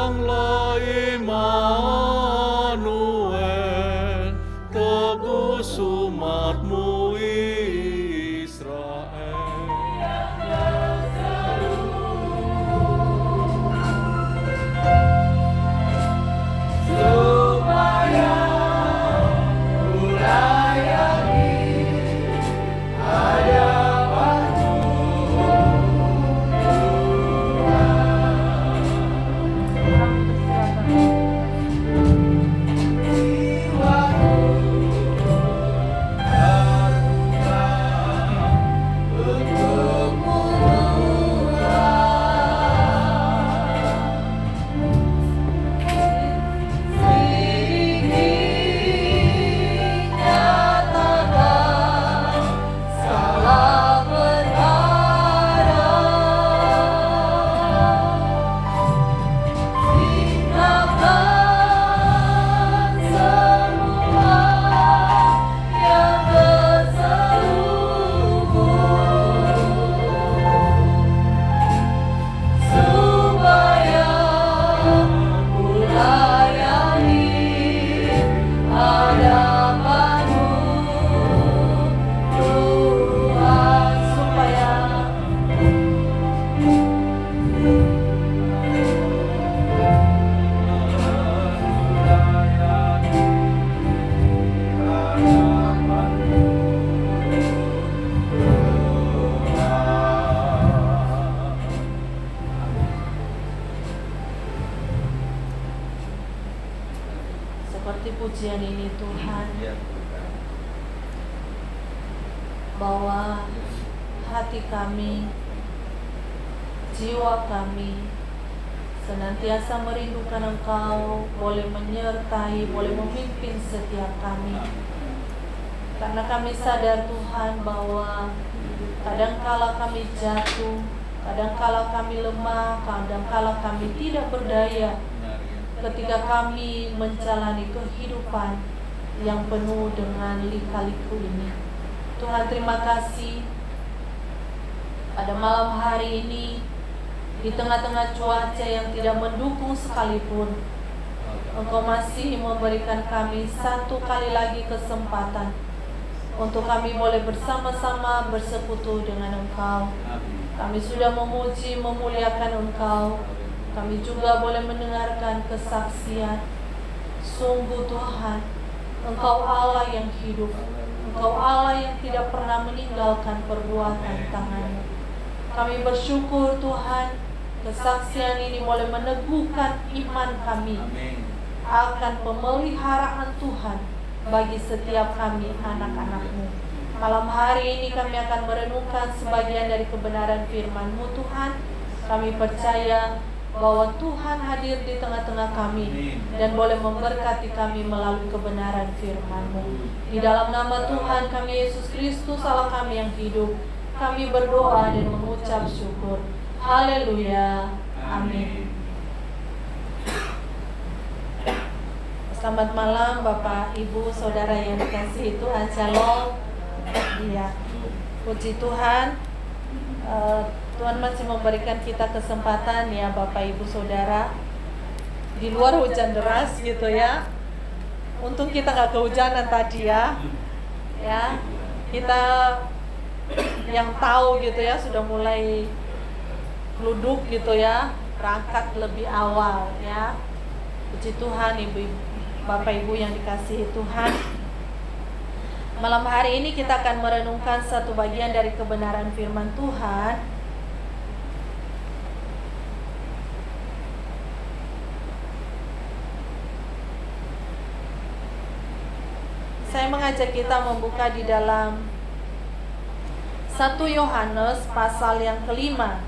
datanglah Immanuel, tebus umatmu Israel. Supaya kulayani hadapan-Mu Seperti pujian ini Tuhan, bahwa hati kami, jiwa kami senantiasa merindukan Engkau, boleh menyertai, boleh memimpin setiap kami. Karena kami sadar Tuhan bahwa kadangkala kami jatuh, kadangkala kami lemah, kadangkala kami tidak berdaya ketika kami menjalani kehidupan yang penuh dengan lika-liku ini. Tuhan, terima kasih pada malam hari ini, di tengah-tengah cuaca yang tidak mendukung sekalipun, Engkau masih memberikan kami satu kali lagi kesempatan untuk kami boleh bersama-sama bersekutu dengan Engkau. Kami sudah memuji, memuliakan Engkau. Kami juga boleh mendengarkan kesaksian. Sungguh Tuhan, Engkau Allah yang hidup, Engkau Allah yang tidak pernah meninggalkan perbuatan tangan-Mu. Kami bersyukur Tuhan, kesaksian ini boleh meneguhkan iman kami akan pemeliharaan Tuhan bagi setiap kami anak-anak-Mu. Malam hari ini kami akan merenungkan sebagian dari kebenaran firman-Mu Tuhan. Kami percaya bahwa Tuhan hadir di tengah-tengah kami dan boleh memberkati kami melalui kebenaran firman-Mu. Di dalam nama Tuhan kami Yesus Kristus Allah kami yang hidup, kami berdoa dan mengucap syukur. Haleluya. Amin. Selamat malam Bapak, Ibu, Saudara yang dikasihi Tuhan. Shalom. Iya. Puji Tuhan. Tuhan masih memberikan kita kesempatan ya Bapak Ibu Saudara. Di luar hujan deras gitu ya. Untung kita nggak kehujanan tadi ya. Ya, kita yang tahu gitu ya sudah mulai geluduk gitu ya, berangkat lebih awal ya. Puji Tuhan Ibu, Bapak Ibu yang dikasihi Tuhan. Malam hari ini kita akan merenungkan satu bagian dari kebenaran firman Tuhan. Saya mengajak kita membuka di dalam 1 Yohanes pasal yang kelima.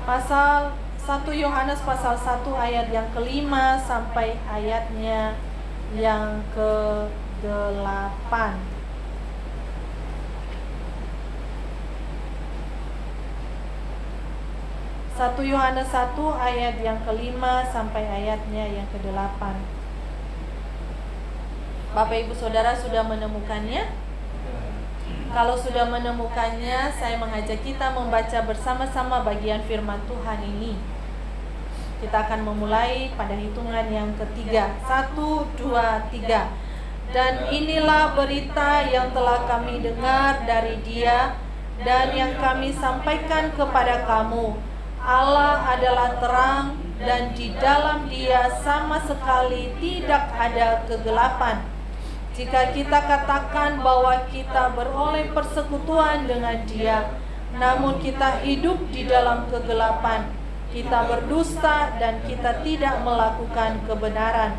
Pasal 1 Yohanes pasal 1 ayat yang kelima sampai ayatnya yang ke-8. 1 Yohanes 1 ayat yang kelima sampai ayatnya yang ke-8. Bapak Ibu Saudara sudah menemukannya? Kalau sudah menemukannya, saya mengajak kita membaca bersama-sama bagian firman Tuhan ini. Kita akan memulai pada hitungan yang ketiga. 1, 2, 3. Dan inilah berita yang telah kami dengar dari Dia dan yang kami sampaikan kepada kamu. Allah adalah terang dan di dalam Dia sama sekali tidak ada kegelapan. Jika kita katakan bahwa kita beroleh persekutuan dengan Dia, namun kita hidup di dalam kegelapan, kita berdusta dan kita tidak melakukan kebenaran.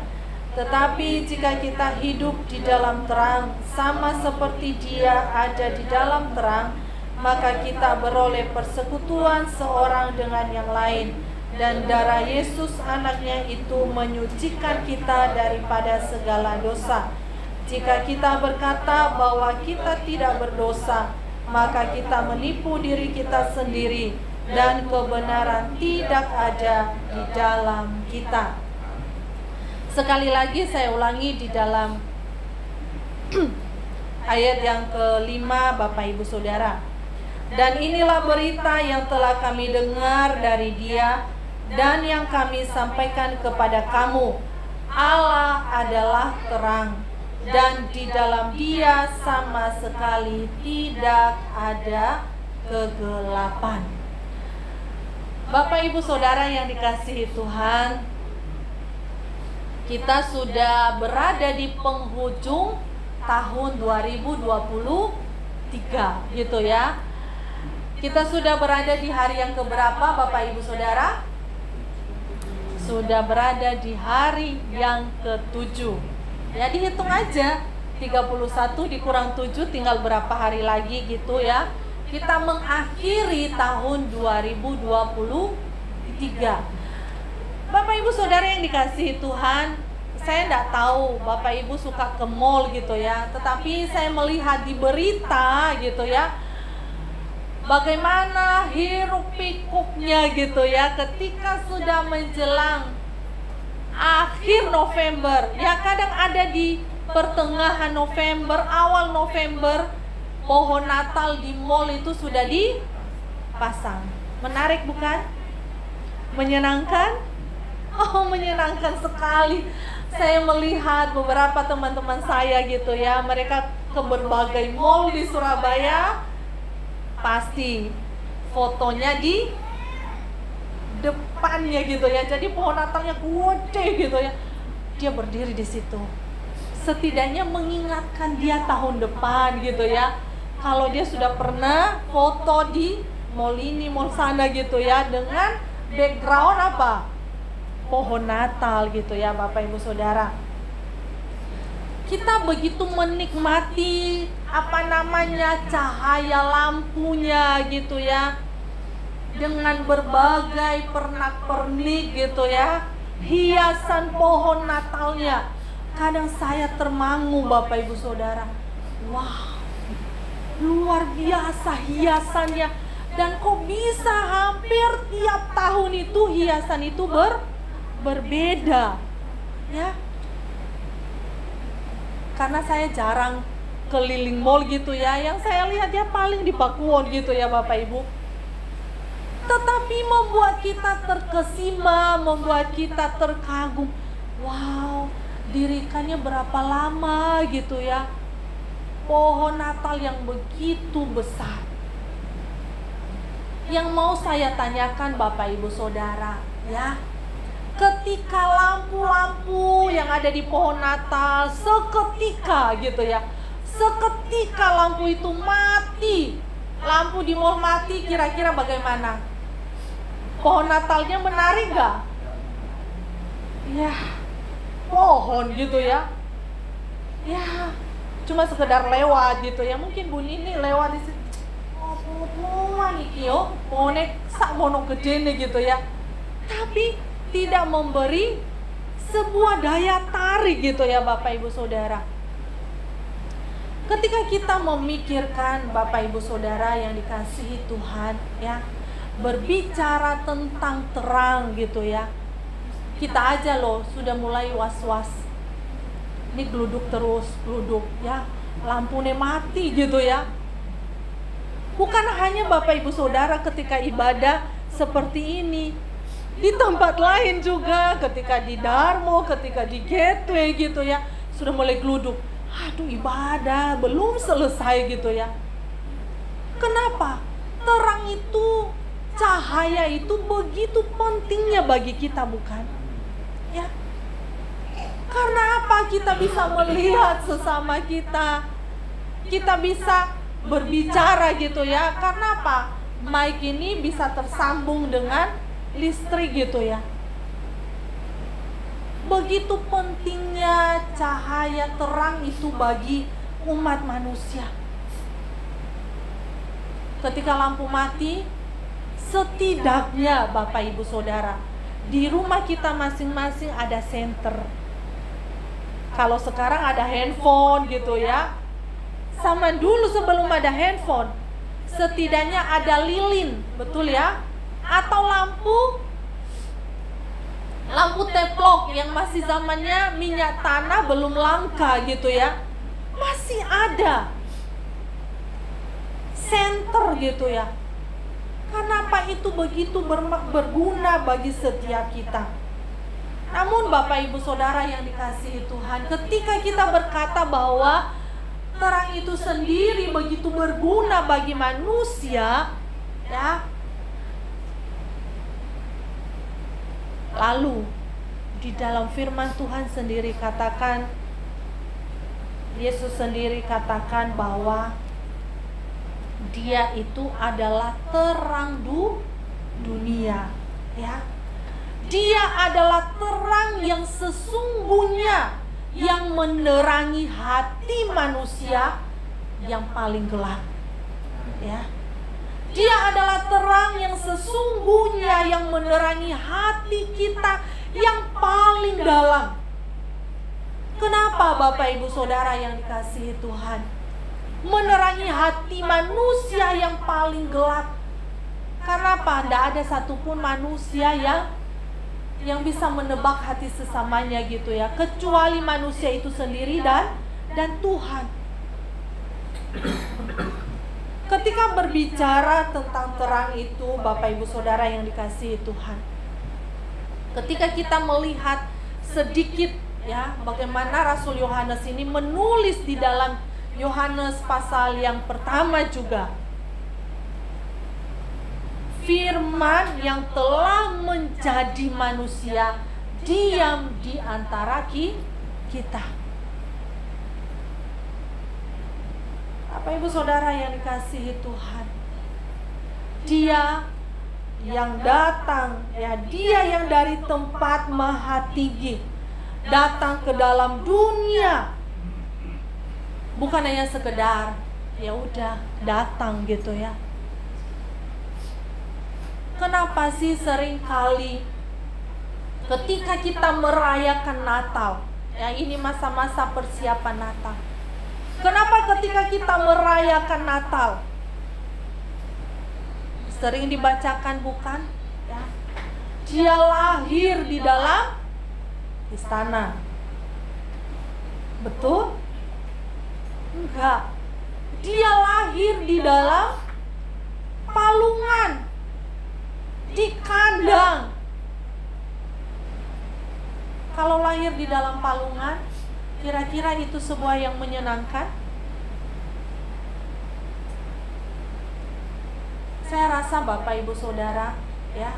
Tetapi jika kita hidup di dalam terang, sama seperti Dia ada di dalam terang, maka kita beroleh persekutuan seorang dengan yang lain, dan darah Yesus anaknya itu menyucikan kita daripada segala dosa. Jika kita berkata bahwa kita tidak berdosa, maka kita menipu diri kita sendiri dan kebenaran tidak ada di dalam kita. Sekali lagi saya ulangi di dalam ayat yang kelima, Bapak Ibu Saudara. Dan inilah berita yang telah kami dengar dari Dia dan yang kami sampaikan kepada kamu. Allah adalah terang dan di dalam Dia sama sekali tidak ada kegelapan. Bapak Ibu Saudara yang dikasihi Tuhan, kita sudah berada di penghujung tahun 2023 gitu ya. Kita sudah berada di hari yang keberapa Bapak Ibu Saudara? Sudah berada di hari yang ke-7. Ya dihitung aja, 31 dikurang 7 tinggal berapa hari lagi gitu ya. Kita mengakhiri tahun 2023. Bapak Ibu Saudara yang dikasihi Tuhan, saya tidak tahu Bapak Ibu suka ke mall gitu ya, tetapi saya melihat di berita gitu ya, bagaimana hiruk pikuknya gitu ya ketika sudah menjelang akhir November. Ya kadang ada di pertengahan November, awal November, pohon Natal di mall itu sudah dipasang. Menarik bukan? Menyenangkan? Oh, menyenangkan sekali. Saya melihat beberapa teman-teman saya gitu ya, mereka ke berbagai mall di Surabaya, pasti fotonya di depannya gitu ya. Jadi pohon Natalnya gede gitu ya. Dia berdiri di situ. Setidaknya mengingatkan dia tahun depan gitu ya. Kalau dia sudah pernah foto di mall ini, mall sana gitu ya, dengan background apa? Pohon Natal gitu ya Bapak Ibu Saudara. Kita begitu menikmati cahaya lampunya gitu ya, dengan berbagai pernak-pernik gitu ya, hiasan pohon Natalnya. Kadang saya termangu Bapak Ibu Saudara. Wah, luar biasa hiasannya. Dan kok bisa hampir tiap tahun itu hiasan itu berbeda ya. Karena saya jarang keliling mall gitu ya, yang saya lihat ya paling di Pakuwon gitu ya Bapak Ibu. Tetapi membuat kita terkesima, membuat kita terkagum. Wow, dirikannya berapa lama gitu ya, pohon Natal yang begitu besar. Yang mau saya tanyakan Bapak Ibu Saudara ya, ketika lampu-lampu yang ada di pohon Natal seketika gitu ya, seketika lampu itu mati, lampu di mall mati, kira-kira bagaimana? Pohon Natalnya menarik gak? Ya, pohon gitu ya. Ya, cuma sekedar lewat gitu ya. Mungkin Bu Nini lewat di situ. Oh, pohon iki yo, pohonnya sak mono gede nih gitu ya. Tapi tidak memberi sebuah daya tarik gitu ya Bapak Ibu Saudara. Ketika kita memikirkan Bapak Ibu Saudara yang dikasihi Tuhan ya, berbicara tentang terang gitu ya, kita aja loh sudah mulai was-was. Ini geluduk terus, geluduk ya, lampunya mati gitu ya. Bukan hanya Bapak Ibu Saudara ketika ibadah seperti ini, di tempat lain juga, ketika di Darmo, ketika di Gateway gitu ya, sudah mulai geluduk. Aduh, ibadah belum selesai gitu ya. Kenapa? Terang itu, cahaya itu begitu pentingnya bagi kita, bukan? Ya. Karena apa? Kita bisa melihat sesama kita. Kita bisa berbicara gitu ya. Karena apa? Mic ini bisa tersambung dengan listrik gitu ya. Begitu pentingnya cahaya terang itu bagi umat manusia. Ketika lampu mati, setidaknya Bapak Ibu Saudara, di rumah kita masing-masing ada senter. Kalau sekarang ada handphone gitu ya. Sama dulu sebelum ada handphone, setidaknya ada lilin, betul ya? Atau lampu teplok yang masih zamannya minyak tanah belum langka gitu ya. Masih ada senter gitu ya. Kenapa itu begitu berguna bagi setiap kita? Namun Bapak Ibu Saudara yang dikasihi Tuhan, ketika kita berkata bahwa terang itu sendiri begitu berguna bagi manusia, ya. Lalu di dalam firman Tuhan sendiri katakan, Yesus sendiri katakan bahwa Dia itu adalah terang dunia, ya. Dia adalah terang yang sesungguhnya yang menerangi hati manusia yang paling gelap, ya. Dia adalah terang yang sesungguhnya yang menerangi hati kita yang paling dalam. Kenapa Bapak Ibu Saudara yang dikasihi Tuhan? Menerangi hati manusia yang paling gelap. Karena apa? Tidak ada satupun manusia yang bisa menebak hati sesamanya gitu ya, kecuali manusia itu sendiri dan Tuhan. Ketika berbicara tentang terang itu, Bapak Ibu Saudara yang dikasihi Tuhan, ketika kita melihat sedikit ya bagaimana Rasul Yohanes ini menulis di dalam Yohanes pasal yang pertama juga, firman yang telah menjadi manusia diam di antara kita. Bapak Ibu Saudara yang dikasihi Tuhan, Dia yang datang, ya, Dia yang dari tempat maha tinggi datang ke dalam dunia. Bukan hanya sekedar ya udah datang gitu ya. Kenapa sih sering kali ketika kita merayakan Natal, ya ini masa-masa persiapan Natal, kenapa ketika kita merayakan Natal sering dibacakan bukan? Ya, Dia lahir di dalam istana. Betul? Enggak. Dia lahir di dalam palungan, di kandang. Kalau lahir di dalam palungan, kira-kira itu sebuah yang menyenangkan? Saya rasa Bapak Ibu Saudara, ya,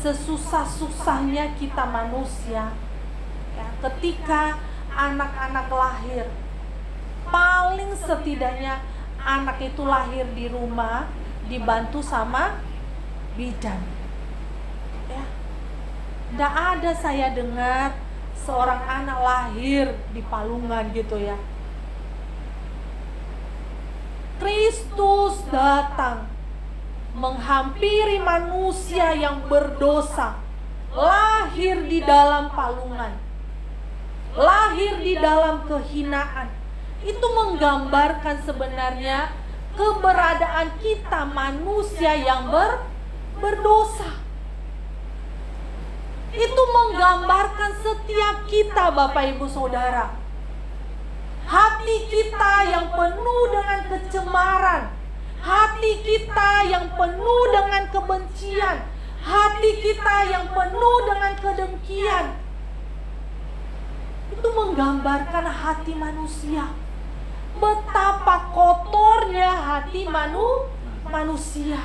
sesusah-susahnya kita manusia, ya, ketika anak-anak lahir, paling setidaknya anak itu lahir di rumah dibantu sama bidan, ya. Tidak ada saya dengar seorang anak lahir di palungan gitu ya. Kristus datang menghampiri manusia yang berdosa, lahir di dalam palungan, lahir di dalam kehinaan. Itu menggambarkan sebenarnya keberadaan kita manusia yang berdosa. Itu menggambarkan setiap kita Bapak Ibu Saudara. Hati kita yang penuh dengan kecemaran, hati kita yang penuh dengan kebencian, hati kita yang penuh dengan kedengkian, itu menggambarkan hati manusia. Betapa kotornya hati manusia.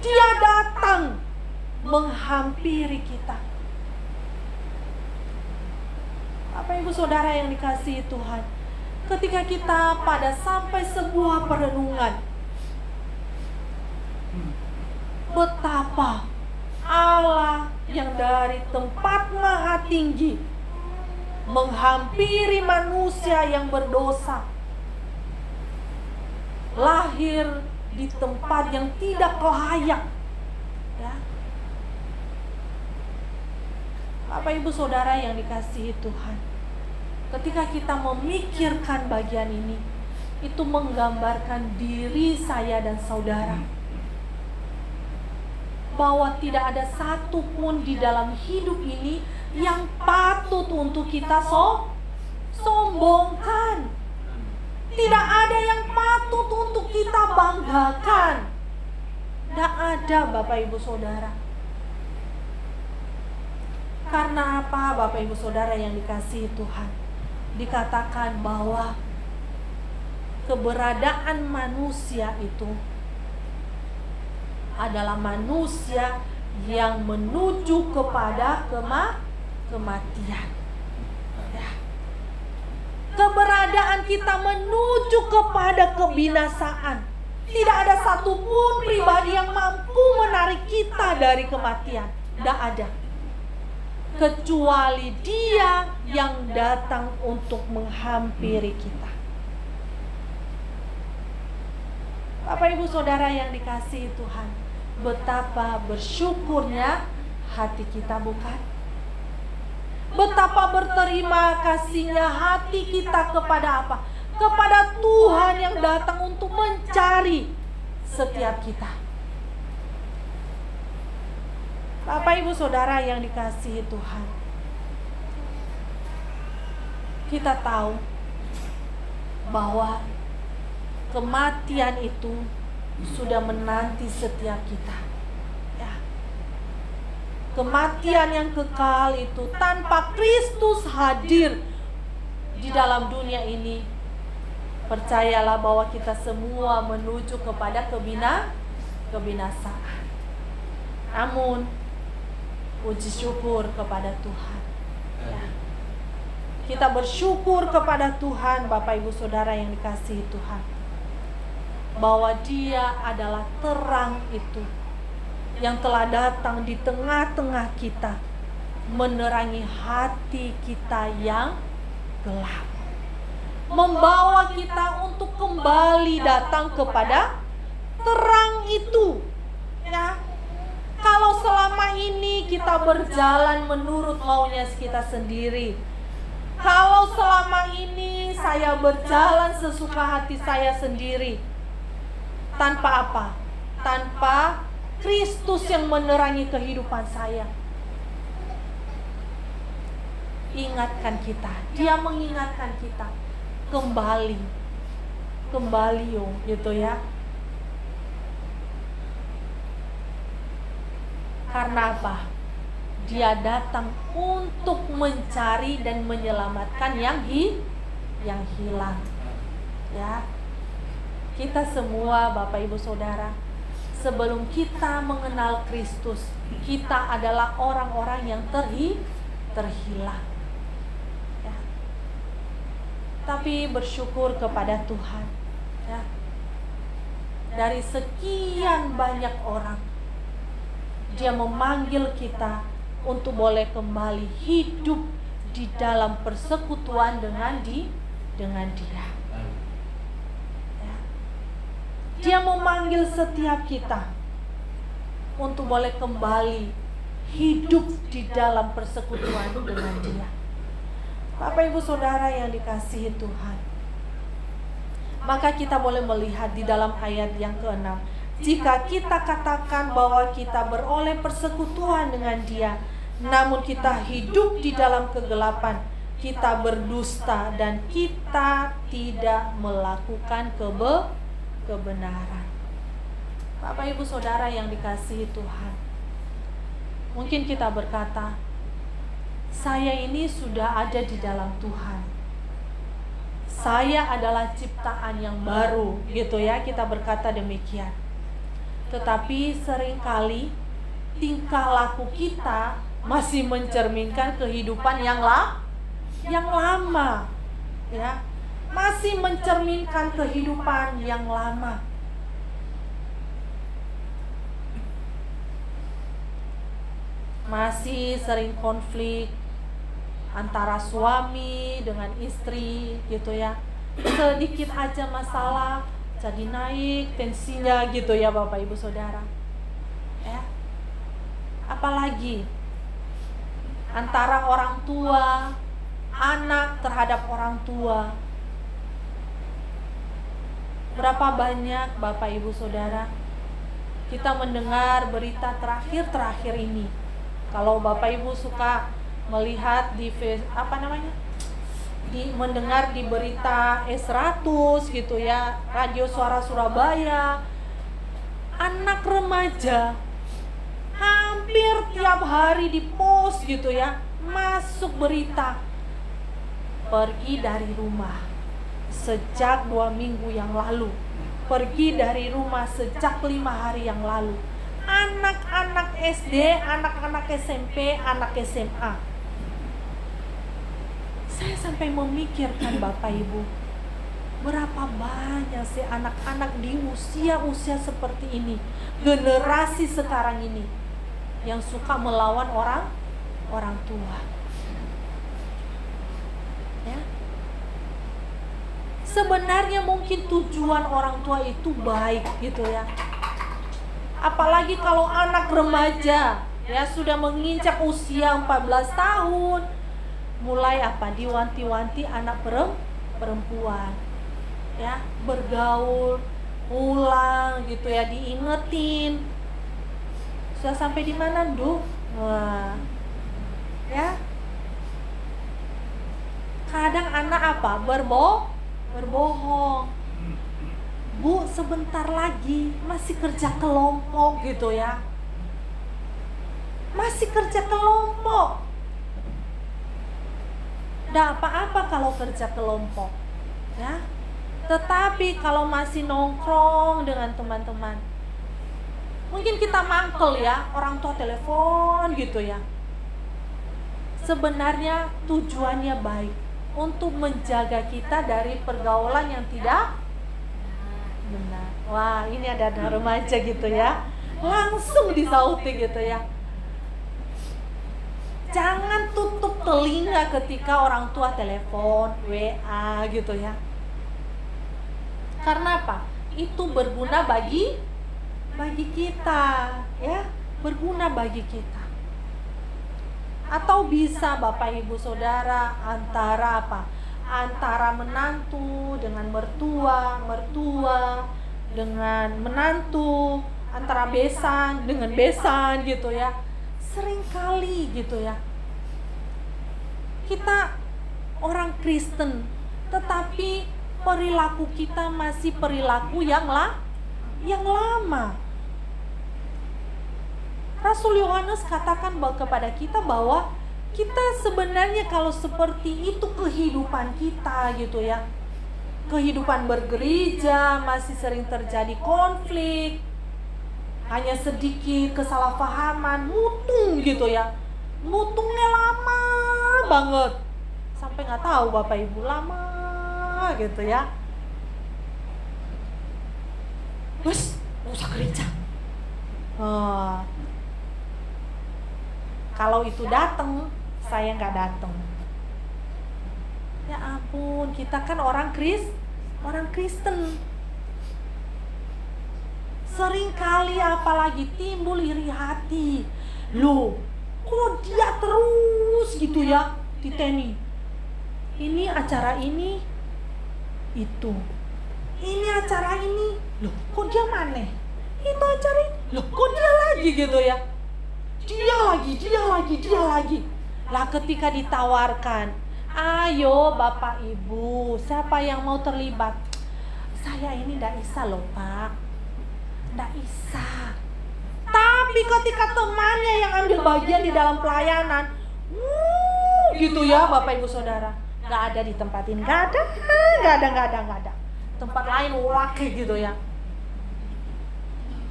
Dia datang menghampiri kita. Bapak Ibu Saudara yang dikasihi Tuhan, ketika kita pada sampai sebuah perenungan, betapa Allah yang dari tempat maha tinggi menghampiri manusia yang berdosa, lahir di tempat yang tidak layak, ya. Bapak Ibu Saudara yang dikasihi Tuhan, ketika kita memikirkan bagian ini, itu menggambarkan diri saya dan saudara, bahwa tidak ada satupun di dalam hidup ini yang patut untuk kita sombongkan. Tidak ada yang patut untuk kita banggakan. Tidak ada, Bapak Ibu Saudara. Karena apa, Bapak Ibu Saudara yang dikasihi Tuhan? Dikatakan bahwa keberadaan manusia itu adalah manusia yang menuju kepada kematian. Ya. Keberadaan kita menuju kepada kebinasaan. Tidak ada satupun pribadi yang mampu menarik kita dari kematian. Tidak ada. Kecuali Dia yang datang untuk menghampiri kita. Bapak Ibu Saudara yang dikasihi Tuhan, betapa bersyukurnya hati kita, bukan? Betapa berterima kasihnya hati kita kepada apa? Kepada Tuhan yang datang untuk mencari setiap kita. Bapak Ibu Saudara yang dikasihi Tuhan, kita tahu bahwa kematian itu sudah menanti setiap kita. Ya. Kematian yang kekal itu tanpa Kristus hadir di dalam dunia ini, percayalah bahwa kita semua menuju kepada kebinasaan. Namun puji syukur kepada Tuhan. Ya. Kita bersyukur kepada Tuhan, Bapak Ibu Saudara yang dikasihi Tuhan, bahwa Dia adalah terang itu yang telah datang di tengah-tengah kita, menerangi hati kita yang gelap, membawa kita untuk kembali datang kepada terang itu. Ya. Kalau selama ini kita berjalan menurut maunya kita sendiri, kalau selama ini saya berjalan sesuka hati saya sendiri, tanpa apa? Tanpa Kristus yang menerangi kehidupan saya. Ingatkan kita, Dia mengingatkan kita kembali, gitu ya. Karena apa? Dia datang untuk mencari dan menyelamatkan yang hilang. Ya. Kita semua, Bapak Ibu Saudara, sebelum kita mengenal Kristus, kita adalah orang-orang yang terhilang. Ya. Tapi bersyukur kepada Tuhan. Ya. Dari sekian banyak orang, Dia memanggil kita untuk boleh kembali hidup di dalam persekutuan dengan Dia. Ya. Dia memanggil setiap kita untuk boleh kembali hidup di dalam persekutuan dengan Dia. Bapak Ibu Saudara yang dikasihi Tuhan, maka kita boleh melihat di dalam ayat yang ke-6, jika kita katakan bahwa kita beroleh persekutuan dengan Dia, namun kita hidup di dalam kegelapan, kita berdusta dan kita tidak melakukan kebenaran. Bapak Ibu Saudara yang dikasihi Tuhan, mungkin kita berkata, saya ini sudah ada di dalam Tuhan, saya adalah ciptaan yang baru, gitu ya, kita berkata demikian. Tetapi seringkali tingkah laku kita masih mencerminkan kehidupan yang lama, ya, masih mencerminkan kehidupan yang lama. Masih sering konflik antara suami dengan istri, gitu ya. Sedikit aja masalah jadi naik tensinya, gitu ya Bapak Ibu Saudara. Ya. Apalagi antara orang tua, anak terhadap orang tua. Berapa banyak Bapak Ibu Saudara kita mendengar berita terakhir ini. Kalau Bapak Ibu suka melihat di mendengar di berita S100 gitu ya, Radio Suara Surabaya, anak remaja hampir tiap hari di post gitu ya, masuk berita pergi dari rumah sejak 2 minggu yang lalu, pergi dari rumah sejak 5 hari yang lalu. Anak-anak SD, anak-anak SMP, anak SMA. Saya sampai memikirkan Bapak Ibu, berapa banyak sih anak-anak di usia-usia seperti ini, generasi sekarang ini, yang suka melawan orang tua. Ya. Sebenarnya mungkin tujuan orang tua itu baik gitu ya. Apalagi kalau anak remaja ya sudah menginjak usia 14 tahun, mulai diwanti-wanti anak perempuan ya, bergaul ulang gitu ya, diingetin. Sudah sampai di mana, Nduk? Wah. Ya. Kadang anak berbohong. Bu, sebentar lagi masih kerja kelompok gitu ya. Masih kerja kelompok. Nggak apa-apa kalau kerja kelompok ya. Tetapi kalau masih nongkrong dengan teman-teman, mungkin kita mangkel ya, orang tua telepon gitu ya. Sebenarnya tujuannya baik, untuk menjaga kita dari pergaulan yang tidak benar. Wah, ini ada remaja gitu ya, langsung disauti gitu ya. Jangan tutup telinga ketika orang tua telepon, WA gitu ya. Karena apa? Itu berguna bagi kita ya, berguna bagi kita. Atau bisa Bapak Ibu Saudara antara menantu dengan mertua dengan menantu, antara besan dengan besan gitu ya. Seringkali gitu ya, kita orang Kristen tetapi perilaku kita masih perilaku yang lama. Rasul Yohanes katakan kepada kita bahwa kita sebenarnya kalau seperti itu kehidupan kita gitu ya, kehidupan bergereja masih sering terjadi konflik, hanya sedikit kesalahpahaman, mutung gitu ya, mutungnya lama banget, sampai nggak tahu Bapak Ibu, lama gitu ya. Wes, nggak usah gereja. Kalau itu datang, saya nggak datang. Ya ampun, kita kan orang Kristen. Seringkali apalagi timbul iri hati. Loh, kok dia terus gitu ya titeni. Ini acara ini, itu. Ini acara ini. Loh, kok dia mana? Itu acara ini. Loh, kok dia lagi gitu ya. Dia lagi. Lah ketika ditawarkan, ayo Bapak Ibu, siapa yang mau terlibat? saya ini tidak bisa loh Pak, tidak bisa. Tapi ketika temannya yang ambil bagian di dalam pelayanan, gitu ya Bapak Ibu Saudara, nggak ada di tempat ini, nggak ada. Tempat lain wakil gitu ya.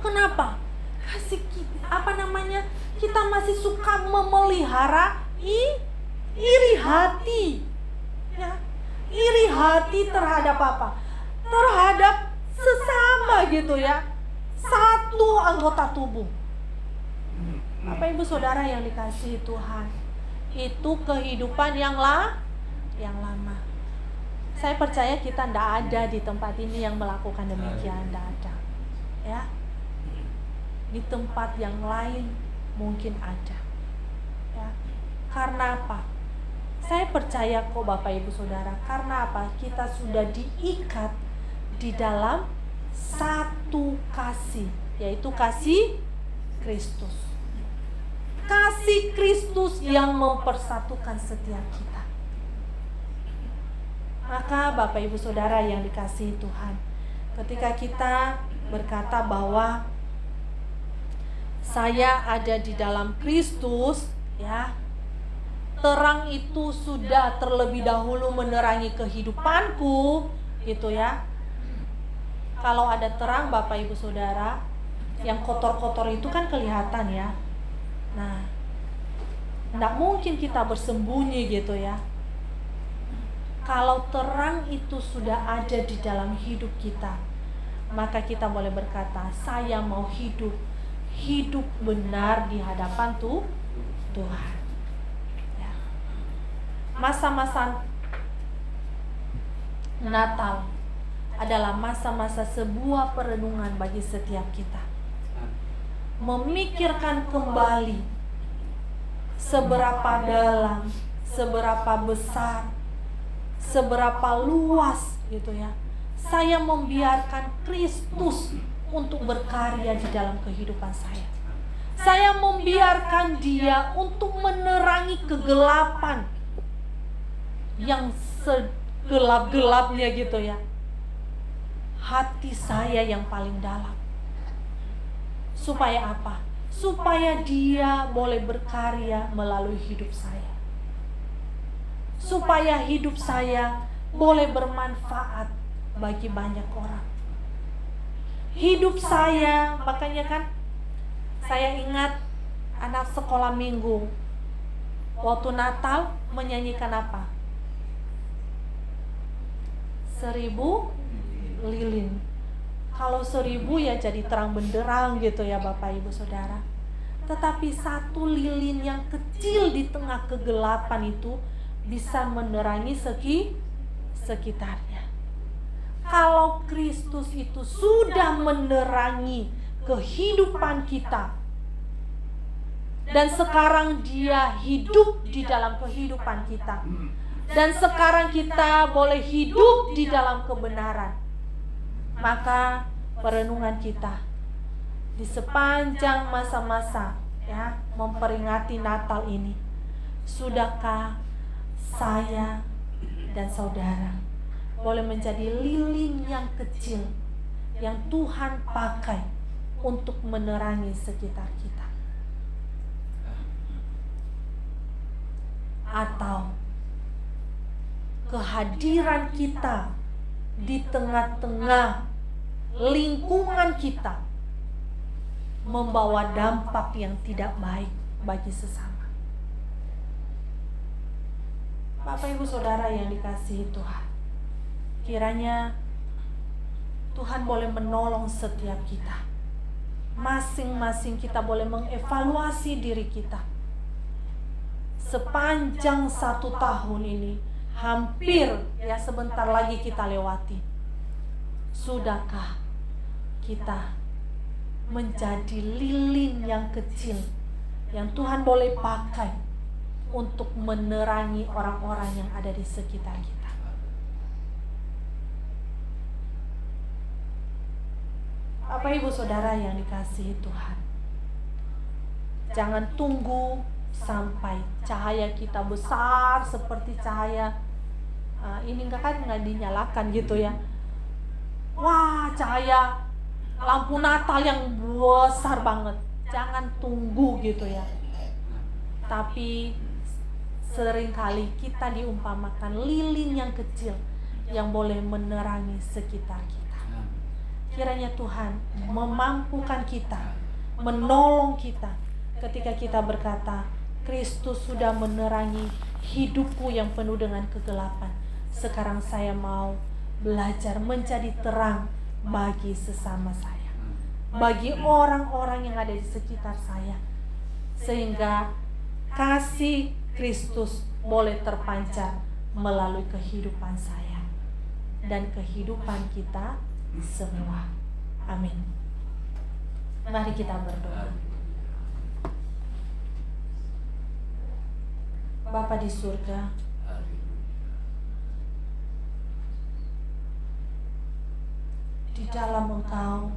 Kenapa? Kita masih suka memelihara iri hati, ya, iri hati terhadap apa? Terhadap sesama gitu ya, satu anggota tubuh. Bapak Ibu Saudara yang dikasihi Tuhan, itu kehidupan yang lama. Saya percaya kita tidak ada di tempat ini yang melakukan demikian, tidak ada. Ya, di tempat yang lain mungkin ada. Ya, karena apa? Saya percaya kok Bapak Ibu Saudara, karena apa? Kita sudah diikat di dalam satu kasih, yaitu kasih Kristus. Kasih Kristus yang mempersatukan setiap kita. Maka Bapak Ibu Saudara yang dikasihi Tuhan, ketika kita berkata bahwa saya ada di dalam Kristus, ya, terang itu sudah terlebih dahulu menerangi kehidupanku, gitu ya. Kalau ada terang Bapak Ibu Saudara, yang kotor-kotor itu kan kelihatan ya. Nah, tidak mungkin kita bersembunyi gitu ya. Kalau terang itu sudah ada di dalam hidup kita, maka kita boleh berkata, saya mau hidup benar di hadapan Tuhan. Ya. Masa-masa Natal adalah masa-masa sebuah perenungan bagi setiap kita. Memikirkan kembali seberapa dalam, seberapa besar, seberapa luas gitu ya. Saya membiarkan Kristus untuk berkarya di dalam kehidupan saya. Saya membiarkan Dia untuk menerangi kegelapan yang segelap-gelapnya gitu ya. Hati saya yang paling dalam. Supaya apa? Supaya Dia boleh berkarya melalui hidup saya. Supaya hidup saya boleh bermanfaat bagi banyak orang. Hidup saya, makanya kan saya ingat anak sekolah minggu waktu Natal menyanyikan apa? 1000 lilin. Kalau 1000 ya jadi terang benderang gitu ya Bapak Ibu Saudara. Tetapi satu lilin yang kecil di tengah kegelapan itu bisa menerangi sekitarnya. Kalau Kristus itu sudah menerangi kehidupan kita, dan sekarang Dia hidup di dalam kehidupan kita, dan sekarang kita boleh hidup di dalam kebenaran, maka perenungan kita di sepanjang masa-masa ya memperingati Natal ini, sudahkah saya dan saudara boleh menjadi lilin yang kecil yang Tuhan pakai untuk menerangi sekitar kita? Atau kehadiran kita di tengah-tengah lingkungan kita membawa dampak yang tidak baik bagi sesama? Bapak Ibu Saudara yang dikasihi Tuhan, kiranya Tuhan boleh menolong setiap kita. Masing-masing kita boleh mengevaluasi diri kita. Sepanjang 1 tahun ini, hampir ya sebentar lagi kita lewati. Sudahkah kita menjadi lilin yang kecil yang Tuhan boleh pakai untuk menerangi orang-orang yang ada di sekitar kita? Bapak Ibu Saudara yang dikasihi Tuhan, jangan tunggu sampai cahaya kita besar seperti cahaya ini nggak dinyalakan gitu ya. wah cahaya lampu Natal yang besar banget. Jangan tunggu gitu ya. Tapi seringkali kita diumpamakan lilin yang kecil yang boleh menerangi sekitar kita. Kiranya Tuhan memampukan kita, menolong kita ketika kita berkata, Kristus sudah menerangi hidupku yang penuh dengan kegelapan. Sekarang saya mau belajar menjadi terang bagi sesama saya, bagi orang-orang yang ada di sekitar saya, sehingga kasih Kristus boleh terpancar melalui kehidupan saya dan kehidupan kita semua. Amin. Mari kita berdoa. Bapa di surga, di dalam Engkau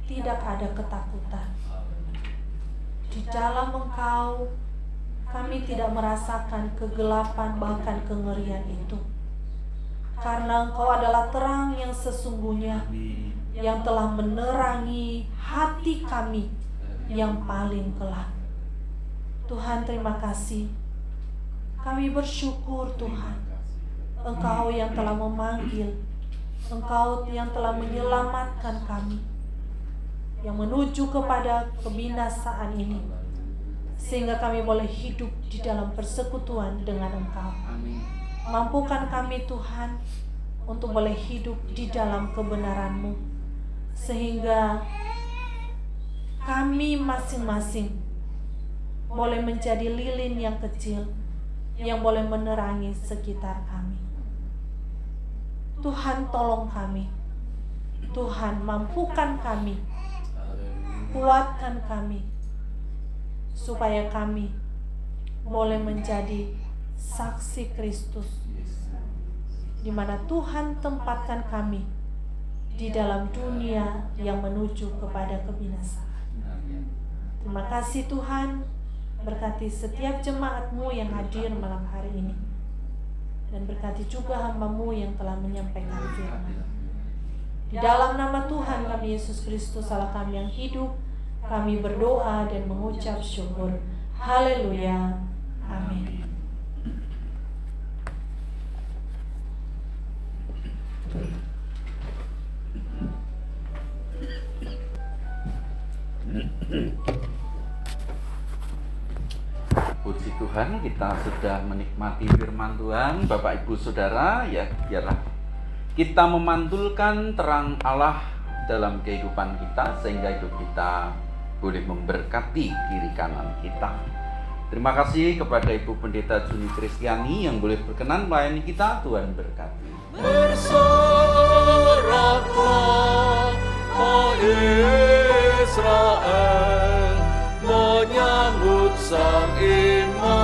tidak ada ketakutan. Di dalam Engkau kami tidak merasakan kegelapan bahkan kengerian itu. Karena Engkau adalah terang yang sesungguhnya, yang telah menerangi hati kami yang paling gelap. Tuhan, terima kasih. Kami bersyukur Tuhan, Engkau yang telah memanggil, Engkau yang telah menyelamatkan kami, yang menuju kepada kebinasaan ini, sehingga kami boleh hidup di dalam persekutuan dengan Engkau. Mampukan kami Tuhan untuk boleh hidup di dalam kebenaran-Mu, sehingga kami masing-masing boleh menjadi lilin yang kecil yang boleh menerangi sekitar kami. Tuhan, tolong kami. Tuhan, mampukan kami, kuatkan kami, supaya kami boleh menjadi saksi Kristus, di mana Tuhan tempatkan kami di dalam dunia yang menuju kepada kebinasaan. Terima kasih Tuhan, berkati setiap jemaat-Mu yang hadir malam hari ini, dan berkati juga hamba-Mu yang telah menyampaikan firman. Di dalam nama Tuhan kami Yesus Kristus, Allah kami yang hidup, kami berdoa dan mengucap syukur. Haleluya. Amin. Puji Tuhan, kita sudah menikmati firman Tuhan. Bapak Ibu Saudara, ya biarlah kita memantulkan terang Allah dalam kehidupan kita, sehingga hidup kita boleh memberkati kiri kanan kita. Terima kasih kepada Ibu Pendeta Juni Kristiani yang boleh berkenan melayani kita. Tuhan berkati. Bersoraklah, oh Israel, menyambut Sang Immanuel.